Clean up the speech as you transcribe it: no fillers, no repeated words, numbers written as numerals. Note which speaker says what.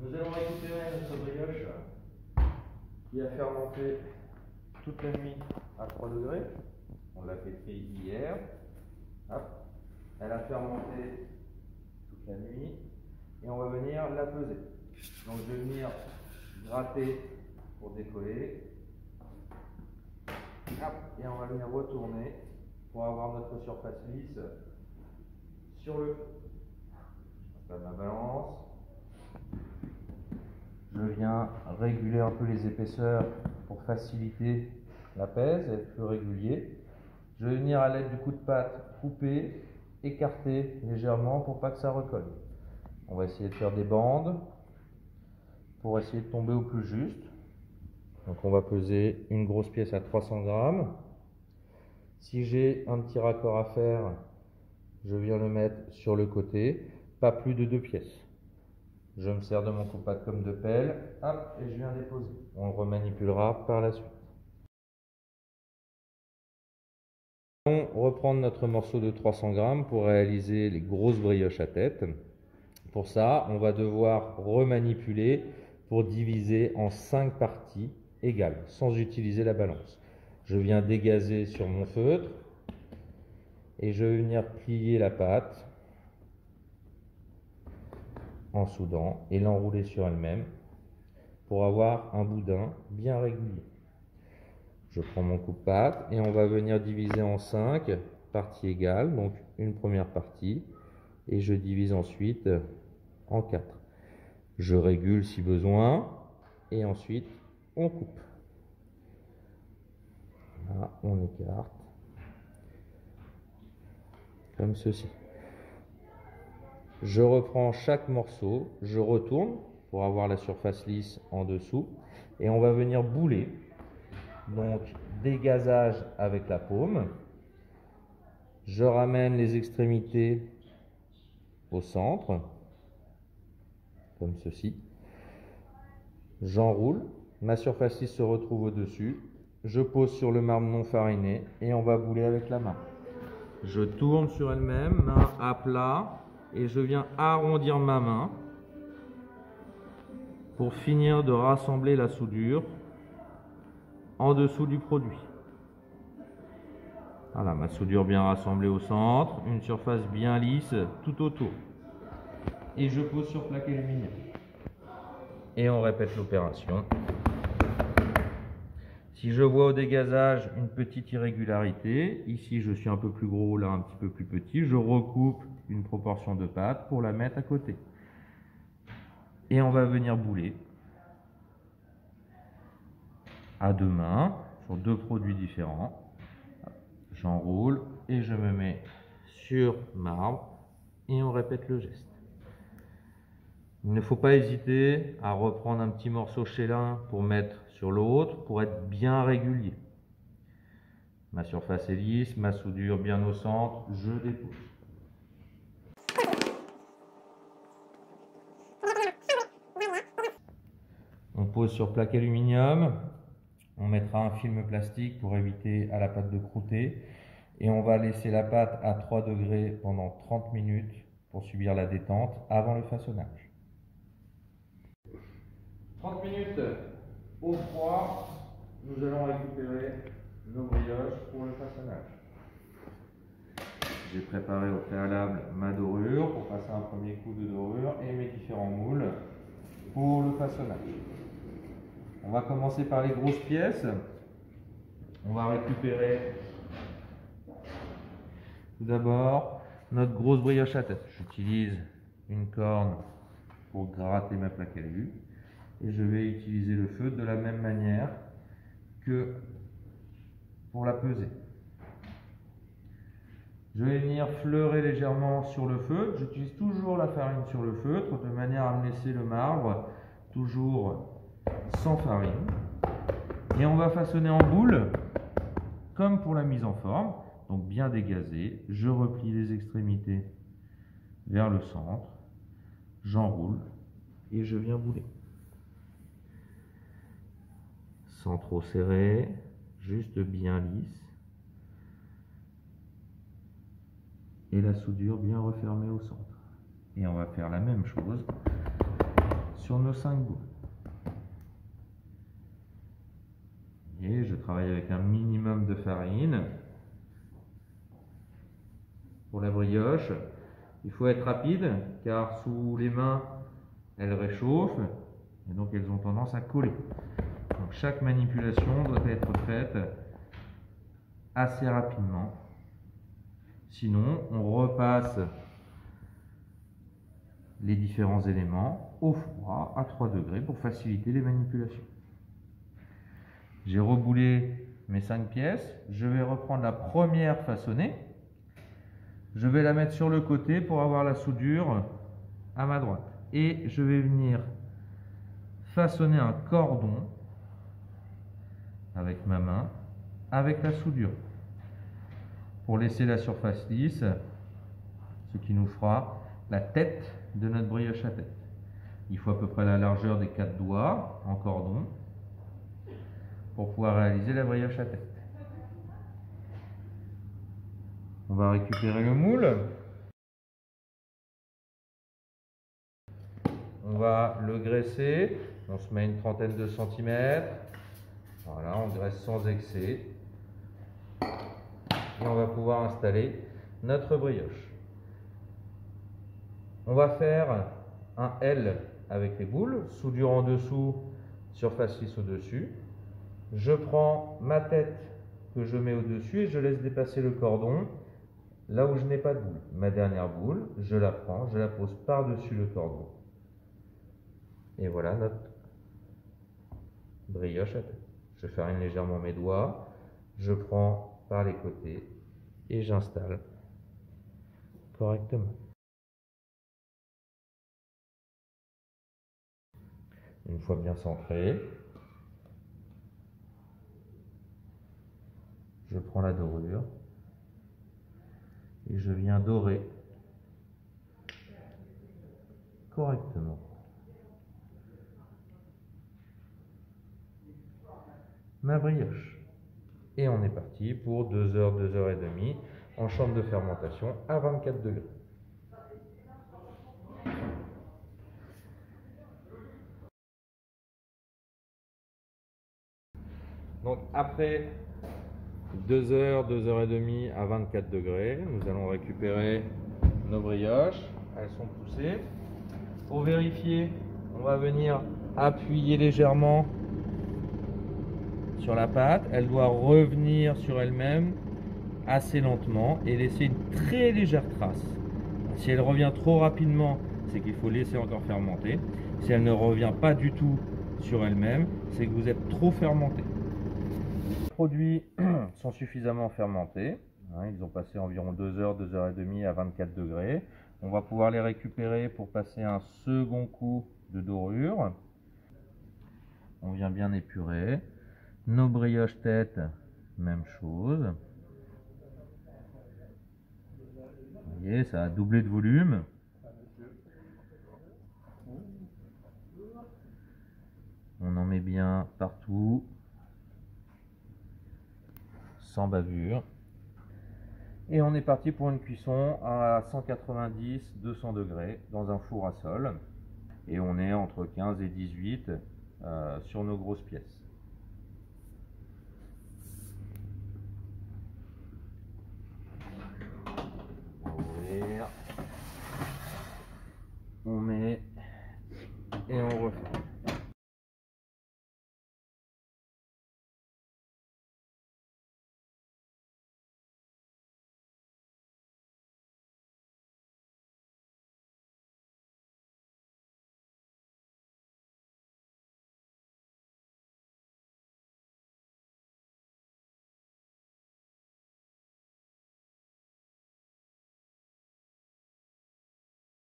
Speaker 1: Nous allons récupérer notre brioche qui a fermenté toute la nuit à 3 degrés. On l'a pétrie hier. Hop. Elle a fermenté toute la nuit et on va venir la peser. Donc je vais venir gratter pour décoller. Hop. Et on va venir retourner pour avoir notre surface lisse sur le feu. Je passe ma balance. Je viens réguler un peu les épaisseurs pour faciliter la pèse et être plus régulier. Je vais venir à l'aide du coup de patte couper, écarter légèrement pour pas que ça recolle. On va essayer de faire des bandes pour essayer de tomber au plus juste. Donc on va peser une grosse pièce à 300 grammes. Si j'ai un petit raccord à faire, je viens le mettre sur le côté, pas plus de 2 pièces. Je me sers de mon coupe-patte comme de pelle, hop, et je viens déposer. On le remanipulera par la suite. On va reprendre notre morceau de 300 grammes pour réaliser les grosses brioches à tête. Pour ça, on va devoir remanipuler pour diviser en 5 parties égales, sans utiliser la balance. Je viens dégazer sur mon feutre et je vais venir plier la pâte en soudant et l'enrouler sur elle-même pour avoir un boudin bien régulier. Je prends mon coupe-patte et on va venir diviser en 5 parties égales, donc une première partie, et je divise ensuite en 4. Je régule si besoin et ensuite on coupe. Là, on écarte comme ceci. Je reprends chaque morceau, je retourne pour avoir la surface lisse en dessous et on va venir bouler. Donc dégazage avec la paume. Je ramène les extrémités au centre, comme ceci. J'enroule, ma surface lisse se retrouve au-dessus. Je pose sur le marbre non fariné et on va bouler avec la main. Je tourne sur elle-même, main à plat. Et je viens arrondir ma main pour finir de rassembler la soudure en dessous du produit. Voilà, ma soudure bien rassemblée au centre, une surface bien lisse tout autour. Et je pose sur plaque aluminium. Et on répète l'opération. Si je vois au dégazage une petite irrégularité, ici je suis un peu plus gros, là un petit peu plus petit, je recoupe une proportion de pâte pour la mettre à côté. Et on va venir bouler à 2 mains sur 2 produits différents. J'enroule et je me mets sur marbre et on répète le geste. Il ne faut pas hésiter à reprendre un petit morceau chez l'un pour mettre sur l'autre pour être bien régulier. Ma surface est lisse, ma soudure bien au centre, je dépose. On pose sur plaque aluminium, on mettra un film plastique pour éviter à la pâte de croûter et on va laisser la pâte à 3 degrés pendant 30 minutes pour subir la détente avant le façonnage. 30 minutes au froid, nous allons récupérer nos brioches pour le façonnage. J'ai préparé au préalable ma dorure pour passer un premier coup de dorure et mes différents moules pour le façonnage. On va commencer par les grosses pièces. On va récupérer tout d'abord notre grosse brioche à tête. J'utilise une corne pour gratter ma plaque alu et je vais utiliser le feutre de la même manière que pour la peser. Je vais venir fleurer légèrement sur le feutre. J'utilise toujours la farine sur le feutre de manière à me laisser le marbre toujours sans farine. Et on va façonner en boule comme pour la mise en forme. Donc bien dégazé. Je replie les extrémités vers le centre. J'enroule et je viens bouler. Sans trop serrer, juste bien lisse. Et la soudure bien refermée au centre. Et on va faire la même chose sur nos 5 boules. Et je travaille avec un minimum de farine. Pour la brioche, il faut être rapide car sous les mains, elles réchauffent et donc elles ont tendance à coller. Donc chaque manipulation doit être faite assez rapidement. Sinon, on repasse les différents éléments au froid à 3 degrés pour faciliter les manipulations. J'ai reboulé mes 5 pièces. Je vais reprendre la première façonnée. Je vais la mettre sur le côté pour avoir la soudure à ma droite. Et je vais venir façonner un cordon avec ma main, avec la soudure. Pour laisser la surface lisse, ce qui nous fera la tête de notre brioche à tête. Il faut à peu près la largeur des 4 doigts en cordon pour pouvoir réaliser la brioche à tête. On va récupérer le moule. On va le graisser. On se met une trentaine de centimètres. Voilà, on graisse sans excès. Et on va pouvoir installer notre brioche. On va faire un L avec les boules, soudure en dessous, surface lisse au-dessus. Je prends ma tête que je mets au-dessus et je laisse dépasser le cordon là où je n'ai pas de boule. Ma dernière boule, je la prends, je la pose par-dessus le cordon. Et voilà notre brioche à tête. Je farine légèrement mes doigts, je prends par les côtés et j'installe correctement. Une fois bien centré, je prends la dorure et je viens dorer correctement ma brioche. Et on est parti pour 2 heures, 2 heures et demie en chambre de fermentation à 24 degrés. Donc après 2 heures, 2 heures et demie à 24 degrés, nous allons récupérer nos brioches. Elles sont poussées. Pour vérifier, on va venir appuyer légèrement sur la pâte. Elle doit revenir sur elle-même assez lentement et laisser une très légère trace. Si elle revient trop rapidement, c'est qu'il faut laisser encore fermenter. Si elle ne revient pas du tout sur elle-même, c'est que vous êtes trop fermenté. Les produits sont suffisamment fermentés. Ils ont passé environ 2 heures, 2 heures et demie à 24 degrés. On va pouvoir les récupérer pour passer un second coup de dorure. On vient bien épurer. Nos brioches têtes, même chose. Vous voyez, ça a doublé de volume. On en met bien partout, sans bavure. Et on est parti pour une cuisson à 190-200 degrés dans un four à sol. Et on est entre 15 et 18 sur nos grosses pièces. On va ouvrir.